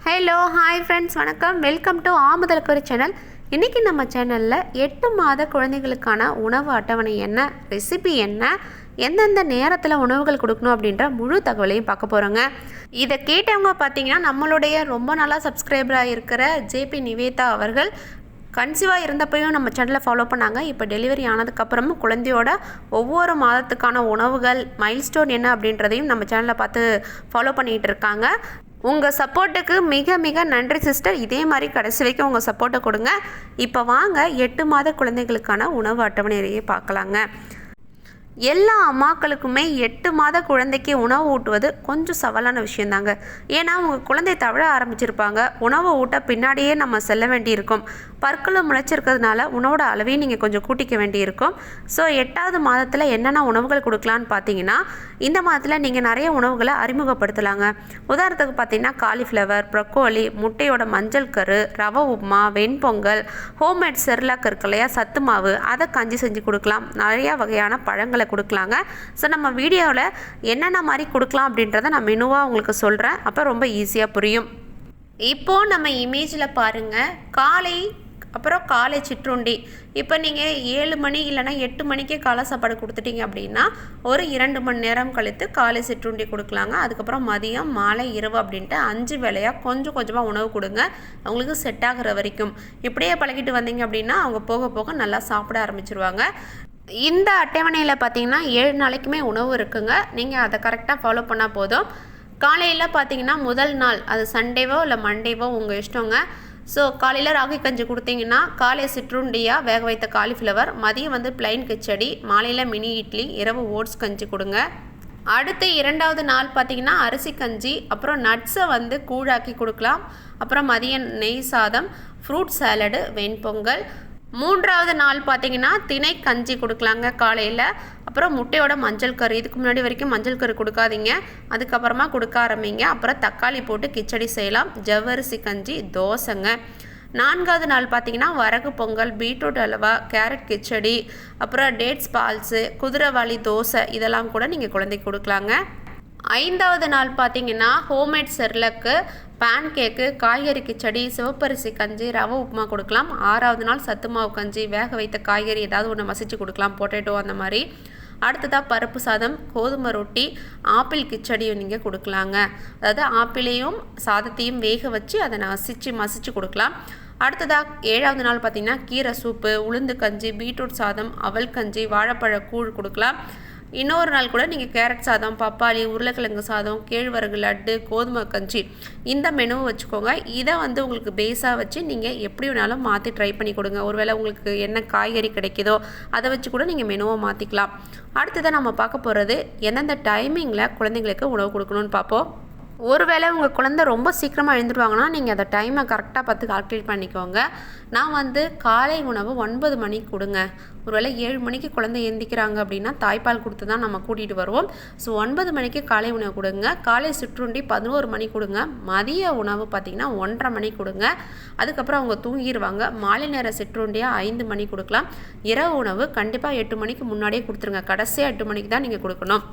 Hello hi friends, வணக்கம். Welcome to ஆமுதல் கறி channel. இன்றைக்கி நம்ம சேனலில் 8 மாத குழந்தைகளுக்கான உணவு அட்டவணை என்ன, ரெசிபி என்ன, எந்தெந்த நேரத்தில் உணவுகள் கொடுக்கணும் அப்படின்ற முழு தகவலையும் பார்க்க போகிறோங்க. இதை கேட்டவங்க பார்த்தீங்கன்னா நம்மளுடைய ரொம்ப நாளாக சப்ஸ்கிரைபராக இருக்கிற ஜேபி நிவேதா அவர்கள் கன்சீவாக இருந்தப்பையும் நம்ம சேனலை ஃபாலோ பண்ணாங்க. இப்போ டெலிவரி ஆனதுக்கப்புறமும் குழந்தையோட ஒவ்வொரு மாதத்துக்கான உணவுகள் மைல்ஸ்டோன் என்ன அப்படின்றதையும் நம்ம சேனலில் பார்த்து ஃபாலோ பண்ணிகிட்டு இருக்காங்க. உங்கள் சப்போர்ட்டுக்கு மிக மிக நன்றி சிஸ்டர். இதே மாதிரி கடைசி வரைக்கும் உங்கள் சப்போர்ட்டை கொடுங்க. இப்போ வாங்க 8 மாத குழந்தைகளுக்கான உணவு அட்டவணையை பார்க்கலாங்க. எல்லா அம்மாக்களுக்குமே 8 மாத குழந்தைக்கு உணவு ஊட்டுவது கொஞ்சம் சவாலான விஷயந்தாங்க. ஏன்னா உங்கள் குழந்தை தவழ ஆரம்பிச்சிருப்பாங்க. உணவு ஊட்ட பின்னாடியே நம்ம செல்ல வேண்டியிருக்கும். பற்களும் முளைச்சிருக்கிறதுனால உணவோட அளவையும் நீங்கள் கொஞ்சம் கூட்டிக்க வேண்டியிருக்கும். ஸோ 8வது மாதத்தில் என்னென்ன உணவுகள் கொடுக்கலான்னு பார்த்தீங்கன்னா, இந்த மாதத்தில் நீங்கள் நிறைய உணவுகளை அறிமுகப்படுத்தலாங்க. உதாரணத்துக்கு பார்த்தீங்கன்னா காலிஃப்ளவர், ப்ரொக்கோலி, முட்டையோட மஞ்சள் கரு, ரவை உப்புமா, வெண்பொங்கல், ஹோம்மேட் செர்லாக் இருக்கு இல்லையா, சத்து மாவு, அதை கஞ்சி செஞ்சு கொடுக்கலாம். நிறையா வகையான பழங்களை கொடுக்கலாங்க. ஸோ நம்ம வீடியோவில் என்னென்ன மாதிரி கொடுக்கலாம் அப்படின்றத நான் மெனுவாக உங்களுக்கு சொல்கிறேன். அப்போ ரொம்ப ஈஸியாக புரியும். இப்போது நம்ம இமேஜில் பாருங்கள், காலை சிற்றுண்டி. இப்போ நீங்கள் 7 மணி இல்லைனா 8 மணிக்கே காலை சாப்பாடு கொடுத்துட்டீங்க அப்படின்னா ஒரு 2 மணி நேரம் கழித்து காலை சிற்றுண்டி கொடுக்கலாங்க. அதுக்கப்புறம் மதியம், மாலை, இரவு அப்படின்ட்டு 5 வேளையாக கொஞ்சம் கொஞ்சமாக உணவு கொடுங்க, அவங்களுக்கு செட் ஆகிற வரைக்கும். இப்படியே பழகிட்டு வந்தீங்க அப்படின்னா அவங்க போக போக நல்லா சாப்பிட ஆரம்பிச்சிருவாங்க. இந்த அட்டவணையில் பார்த்தீங்கன்னா 7 நாளைக்குமே உணவு இருக்குங்க. நீங்கள் அதை கரெக்டாக ஃபாலோ பண்ணால் போதும். காலையில் பார்த்தீங்கன்னா முதல் நாள் அது சண்டேவோ இல்லை மண்டேவோ உங்கள் இஷ்டங்க. ஸோ காலையில் ராகி கஞ்சி கொடுத்தீங்கன்னா காலை சிற்றுண்டியாக வேக வைத்த காலிஃப்ளவர், மதியம் பிளைன் கிச்சடி, மாலையில் மினி இட்லி, இரவு ஓட்ஸ் கஞ்சி கொடுங்க. அடுத்து 2வது நாள் பார்த்திங்கன்னா அரிசி கஞ்சி, அப்புறம் நட்ஸை கூழாக்கி கொடுக்கலாம். அப்புறம் மதியம் நெய் சாதம், ஃப்ரூட் சாலடு, வெண்பொங்கல். 3வது நாள் பார்த்திங்கன்னா திணை கஞ்சி கொடுக்கலாங்க காலையில். அப்புறம் முட்டையோட மஞ்சள் கரு, இதுக்கு முன்னாடி வரைக்கும் மஞ்சள் கரு கொடுக்காதீங்க, அதுக்கப்புறமா கொடுக்க ஆரம்பிங்க. அப்புறம் தக்காளி போட்டு கிச்சடி செய்யலாம். ஜவ்வரிசி கஞ்சி, தோசைங்க. 4வது நாள் பார்த்திங்கன்னா வரகு பொங்கல், பீட்ரூட் அல்வா, கேரட் கிச்சடி, அப்புறம் டேட்ஸ் பால்ஸு, குதிரைவாளி தோசை, இதெல்லாம் கூட நீங்கள் குழந்தைக்கு கொடுக்கலாங்க. 5வது நாள் பார்த்திங்கன்னா ஹோம்மேட் செர்லக்கு, பேன் கேக்கு, காய்கறி கிச்சடி, சிவப்பரிசி கஞ்சி, ரவை உப்புமா கொடுக்கலாம். 6வது நாள் சத்து மாவு கஞ்சி, வேக வைத்த காய்கறி ஏதாவது ஒன்று மசிச்சு கொடுக்கலாம், பொட்டேட்டோ அந்த மாதிரி. அடுத்ததாக பருப்பு சாதம், கோதுமை ரொட்டி, ஆப்பிள் கிச்சடியும் நீங்கள் கொடுக்கலாங்க. அதாவது ஆப்பிளையும் சாதத்தையும் வேக வச்சு அதை மசிச்சு கொடுக்கலாம். அடுத்ததாக 7வது நாள் பார்த்திங்கன்னா கீரை சூப்பு, உளுந்து கஞ்சி, பீட்ரூட் சாதம், அவல் கஞ்சி, வாழைப்பழ கூழ் கொடுக்கலாம். இன்னொரு நாள் கூட நீங்கள் கேரட் சாதம், பப்பாளி, உருளைக்கிழங்கு சாதம், கேழ்வரகு லட்டு, கோதுமை கஞ்சி, இந்த மெனுவை வச்சுக்கோங்க. இதை உங்களுக்கு பேஸாக வச்சு நீங்கள் எப்படி வேணாலும் மாற்றி ட்ரை பண்ணி கொடுங்க. ஒருவேளை உங்களுக்கு என்ன காய்கறி கிடைக்குதோ அதை வச்சு கூட நீங்கள் மெனுவை மாற்றிக்கலாம். அடுத்ததான் நம்ம பார்க்க போகிறது எந்தெந்த டைமிங்கில் குழந்தைங்களுக்கு உணவு கொடுக்கணும்னு பார்ப்போம். ஒருவேளை உங்கள் குழந்தை ரொம்ப சீக்கிரமாக எழுந்துருவாங்கன்னா நீங்கள் அந்த டைமை கரெக்டாக பார்த்து கால்குலேட் பண்ணிக்கோங்க. நான் காலை உணவு 9 மணிக்கு கொடுங்க. ஒருவேளை 7 மணிக்கு குழந்தை எழுந்திக்கிறாங்க அப்படின்னா தாய்ப்பால் கொடுத்து தான் நம்ம கூட்டிகிட்டு வருவோம். ஸோ 9 மணிக்கு காலை உணவு கொடுங்க. காலை சிற்றுண்டி 11 மணிக்கு கொடுங்க. மதிய உணவு பார்த்திங்கன்னா 1:30 மணிக்கு கொடுங்க. அதுக்கப்புறம் அவங்க தூங்கிடுவாங்க. மாலை நேர சிற்றுண்டியாக 5 மணிக்கு கொடுக்கலாம். இரவு உணவு கண்டிப்பாக 8 மணிக்கு முன்னாடியே கொடுத்துருங்க. கடைசியாக 8 மணிக்கு தான் நீங்கள் கொடுக்கணும்.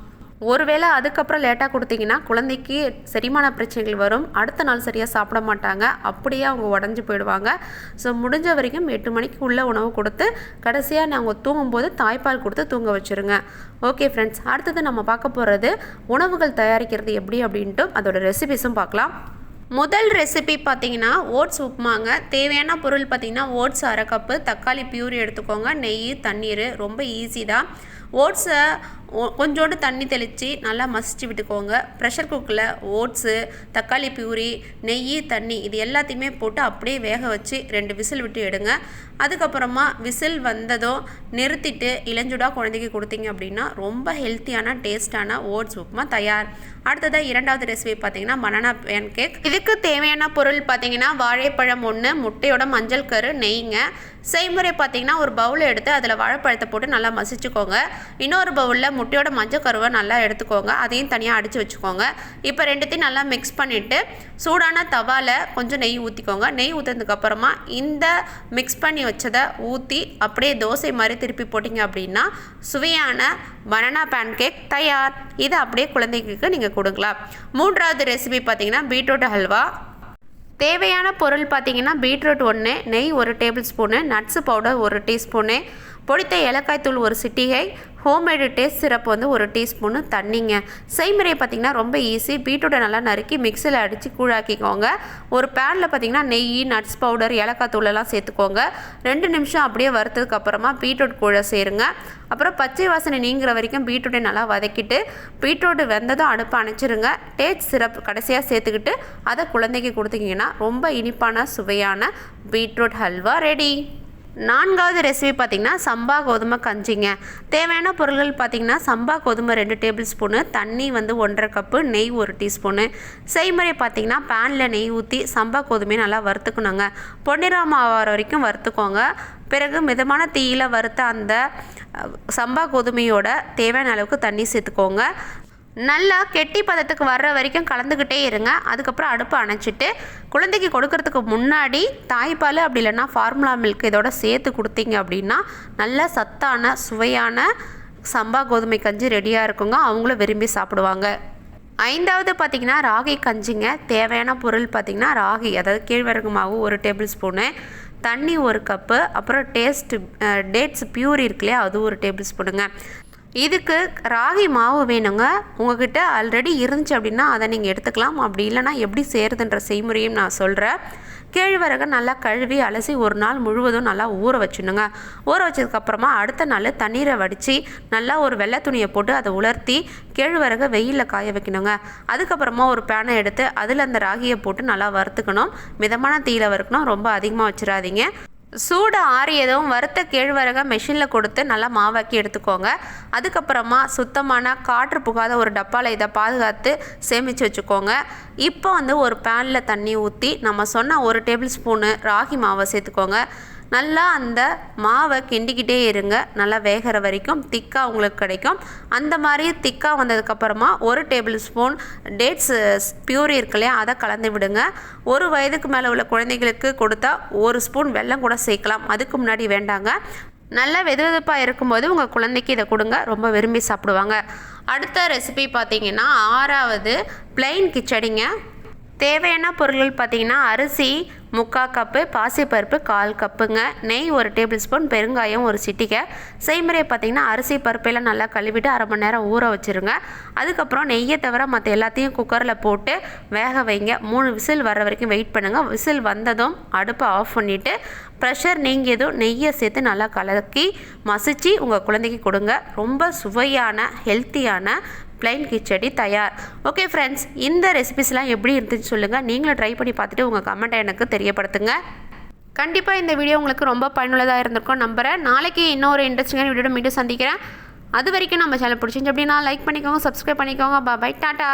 ஒருவேளை அதுக்கப்புறம் லேட்டாக கொடுத்தீங்கன்னா குழந்தைக்கு செரிமான பிரச்சனைகள் வரும். அடுத்த நாள் சரியாக சாப்பிட மாட்டாங்க. அப்படியே அவங்க உடஞ்சி போயிடுவாங்க. ஸோ முடிஞ்ச வரைக்கும் 8 மணிக்கு உள்ள உணவு கொடுத்து கடைசியாக நாங்கள் தூங்கும்போது தாய்ப்பால் கொடுத்து தூங்க வச்சுருங்க. ஓகே ஃப்ரெண்ட்ஸ், அடுத்தது நம்ம பார்க்க போகிறது உணவுகள் தயாரிக்கிறது எப்படி அப்படின்ட்டு அதோட ரெசிபிஸும் பார்க்கலாம். முதல் ரெசிபி பார்த்திங்கன்னா ஓட்ஸ் உப்புமாங்க. தேவையான பொருள் பார்த்திங்கன்னா ஓட்ஸ் 1/2 கப்பு, தக்காளி பியூரி எடுத்துக்கோங்க, நெய், தண்ணீர். ரொம்ப ஈஸி தான். ஓட்ஸை கொஞ்சோண்டு தண்ணி தெளித்து நல்லா மசிச்சு விட்டுக்கோங்க. ப்ரெஷர் குக்கரில் ஓட்ஸு, தக்காளி பியூரி, நெய், தண்ணி இது எல்லாத்தையுமே போட்டு அப்படியே வேக வச்சு 2 விசில் விட்டு எடுங்க. அதுக்கப்புறமா விசில் வந்ததும் நிறுத்திட்டு இளஞ்சுடாக குழந்தைக்கு கொடுத்தீங்க அப்படின்னா ரொம்ப ஹெல்த்தியான டேஸ்டான ஓட்ஸ் உப்புமா தயார். அடுத்ததாக 2வது ரெசிபி பார்த்திங்கன்னா பனானா பேன் கேக். இதுக்கு தேவையான பொருள் பார்த்திங்கன்னா வாழைப்பழம் 1, முட்டையோட மஞ்சள் கரு, நெய்ங்க. செய்முறை பார்த்திங்கன்னா ஒரு பவுலை எடுத்து அதில் வாழைப்பழத்தை போட்டு நல்லா மசிச்சுக்கோங்க. இன்னொரு பவுலில் முட்டையோட மஞ்சள் கருவை நல்லா எடுத்துக்கோங்க, அதையும் தனியாக அடித்து வச்சுக்கோங்க. இப்போ ரெண்டுத்தையும் நல்லா மிக்ஸ் பண்ணிவிட்டு சூடான தவாவில் கொஞ்சம் நெய் ஊற்றிக்கோங்க. நெய் ஊற்றுனதுக்கப்புறமா இந்த மிக்ஸ் பண்ணி வச்சதை ஊற்றி அப்படியே தோசை மாதிரி திருப்பி போட்டிங்க அப்படின்னா சுவையான பனானா பேன் கேக் தயார். இதை அப்படியே குழந்தைங்களுக்கு நீங்கள் கொடுக்கலாம். 3வது ரெசிபி பார்த்திங்கன்னா பீட்ரூட் ஹல்வா. தேவையான பொருள் பார்த்திங்கன்னா பீட்ரூட் 1, நெய் 1 tablespoon, nuts powder 1 teaspoon, பொடித்த ஏலக்காய் தூள் 1 சிட்டிகை, ஹோம்மேடு டேஸ்ட் சிரப் வந்து 1 டீஸ்பூனு, தண்ணிங்க. செய்முறை பார்த்திங்கன்னா ரொம்ப ஈஸி. பீட்ரூட்டை நல்லா நறுக்கி மிக்சியில் அடித்து கூழாக்கிக்கோங்க. ஒரு பேனில் பார்த்திங்கன்னா நெய், நட்ஸ் பவுடர், ஏலக்காய் தூளெல்லாம் சேர்த்துக்கோங்க. 2 நிமிஷம் அப்படியே வறுத்ததுக்கப்புறமா பீட்ரூட் கூழை சேருங்க. அப்புறம் பச்சை வாசனை நீங்கிற வரைக்கும் பீட்ரூட்டை நல்லா வதக்கிட்டு பீட்ரூட் வெந்ததும் அடுப்பை அணைச்சிருங்க. டேஸ்ட் சிரப் கடைசியாக சேர்த்துக்கிட்டு அதை குழந்தைக்கு கொடுத்தீங்கன்னா ரொம்ப இனிப்பான சுவையான பீட்ரூட் ஹல்வா ரெடி. 4வது ரெசிபி பார்த்திங்கன்னா சம்பா கோதுமை கஞ்சிங்க. தேவையான பொருட்கள் பார்த்திங்கன்னா சம்பா கோதுமை 2 டேபிள் ஸ்பூனு, தண்ணி வந்து 1½ கப்பு, நெய் 1 டீஸ்பூனு. செய்முறை பார்த்திங்கன்னா பேனில் நெய் ஊற்றி சம்பா கோதுமையை நல்லா வறுத்துக்கணுங்க. பொன்னிறம் ஆகிற வரைக்கும் வறுத்துக்கோங்க. பிறகு மிதமான தீயில் வறுத்த அந்த சம்பா கோதுமையோட தேவையான அளவுக்கு தண்ணி சேர்த்துக்கோங்க. நல்லா கெட்டி பதத்துக்கு வர்ற வரைக்கும் கலந்துக்கிட்டே இருங்க. அதுக்கப்புறம் அடுப்பை அணைச்சிட்டு குழந்தைக்கு கொடுக்கறதுக்கு முன்னாடி தாய்ப்பால் அப்படி இல்லைன்னா ஃபார்முலா மில்க் இதோட சேர்த்து கொடுத்தீங்க அப்படின்னா நல்ல சத்தான சுவையான சம்பா கோதுமை கஞ்சி ரெடியாக இருக்குங்க. அவங்களும் விரும்பி சாப்பிடுவாங்க. 5வது பார்த்திங்கன்னா ராகி கஞ்சிங்க. தேவையான பொருள் பார்த்திங்கன்னா ராகி, அதாவது கேழ்வரகு மாவு 1 டேபிள் ஸ்பூனு, தண்ணி 1 கப்பு, அப்புறம் டேட்ஸ் பியூர் இருக்கு இல்லையா, அது 1 டேபிள் ஸ்பூனுங்க. இதுக்கு ராகி மாவு வேணுங்க. உங்ககிட்ட ஆல்ரெடி இருந்துச்சு அப்படின்னா அதை நீங்கள் எடுத்துக்கலாம். அப்படி இல்லைனா எப்படி செய்கிறதுன்ற செய்முறையும் நான் சொல்கிறேன். கேழ்வரகை நல்லா கழுவி அலசி ஒரு நாள் முழுவதும் நல்லா ஊற வச்சுடுங்க. ஊற வச்சதுக்கப்புறமா அடுத்த நாள் தண்ணீரை வடித்து நல்லா ஒரு வெள்ளை துணியை போட்டு அதை உலர்த்தி கேழ்வரகை வெயிலில் காய வைக்கணுங்க. அதுக்கப்புறமா ஒரு பேனை எடுத்து அதில் அந்த ராகியை போட்டு நல்லா வறுத்துக்கணும். மிதமான தீயில வறுக்கணும், ரொம்ப அதிகமாக வச்சிடாதீங்க. சூடு ஆறியதும் வறுத்த கேழ்வரகை மெஷினில் கொடுத்து நல்லா மாவாக்கி எடுத்துக்கோங்க. அதுக்கப்புறமா சுத்தமான காற்று புகாத ஒரு டப்பாவில் இதை பாதுகாத்து சேமித்து வச்சுக்கோங்க. இப்போ வந்து ஒரு பேனில் தண்ணி ஊற்றி நம்ம சொன்ன 1 டேபிள் ஸ்பூனு ராகி மாவை சேர்த்துக்கோங்க. நல்லா அந்த மாவை கிண்டிக்கிட்டே இருங்க. நல்லா வேகிற வரைக்கும் திக்காக உங்களுக்கு கிடைக்கும். அந்த மாதிரி திக்காக வந்ததுக்கப்புறமா 1 டேபிள் ஸ்பூன் டேட்ஸ் பியூர் இருக்கு இல்லையா, அதை கலந்து விடுங்க. 1 வயதுக்கு மேலே உள்ள குழந்தைகளுக்கு கொடுத்தா 1 ஸ்பூன் வெல்லம் கூட சேர்க்கலாம். அதுக்கு முன்னாடி வேண்டாங்க. நல்லா வெதுவெதுப்பாக இருக்கும்போது உங்கள் குழந்தைக்கு இதை கொடுங்க, ரொம்ப விரும்பி சாப்பிடுவாங்க. அடுத்த ரெசிபி பார்த்திங்கன்னா 6வது பிளெயின் கிச்சடிங்க. தேவையான பொருட்கள் பார்த்திங்கன்னா அரிசி 3/4 கப்பு, பாசிப்பருப்பு 1/4 கப்புங்க, நெய் 1 டேபிள் ஸ்பூன், பெருங்காயம் 1 சிட்டிகை. செய்முறை பார்த்திங்கன்னா அரிசி பருப்பெல்லாம் நல்லா கழுவிட்டு 1/2 மணி நேரம் ஊற வச்சுருங்க. அதுக்கப்புறம் நெய்யை தவிர மற்ற எல்லாத்தையும் குக்கரில் போட்டு வேக வைங்க. 3 விசில் வர்ற வரைக்கும் வெயிட் பண்ணுங்கள். விசில் வந்ததும் அடுப்பை ஆஃப் பண்ணிவிட்டு ப்ரெஷர் நீங்கியதும் நெய்யை சேர்த்து நல்லா கலக்கி மசிச்சு உங்கள் குழந்தைக்கு கொடுங்க. ரொம்ப சுவையான ஹெல்த்தியான பிளைன் கிச்சடி தயார். ஓகே ஃப்ரெண்ட்ஸ், இந்த ரெசிபிஸ்லாம் எப்படி இருந்துச்சு சொல்லுங்கள். நீங்களும் ட்ரை பண்ணி பார்த்துட்டு உங்கள் கமெண்ட்டை எனக்கு தெரியப்படுத்துங்க. கண்டிப்பாக இந்த வீடியோ உங்களுக்கு ரொம்ப பயனுள்ளதாக இருந்திருக்கும் நம்புகிறேன். நாளைக்கு இன்னொரு இன்ட்ரெஸ்டிங்கான வீடியோட மீண்டும் சந்திக்கிறேன். அது வரைக்கும் நம்ம சேனல் பிடிச்சிருந்துச்சு அப்படின்னா லைக் பண்ணிக்கோங்க, சப்ஸ்கிரைப் பண்ணிக்கோங்க. பாய், டாட்டா.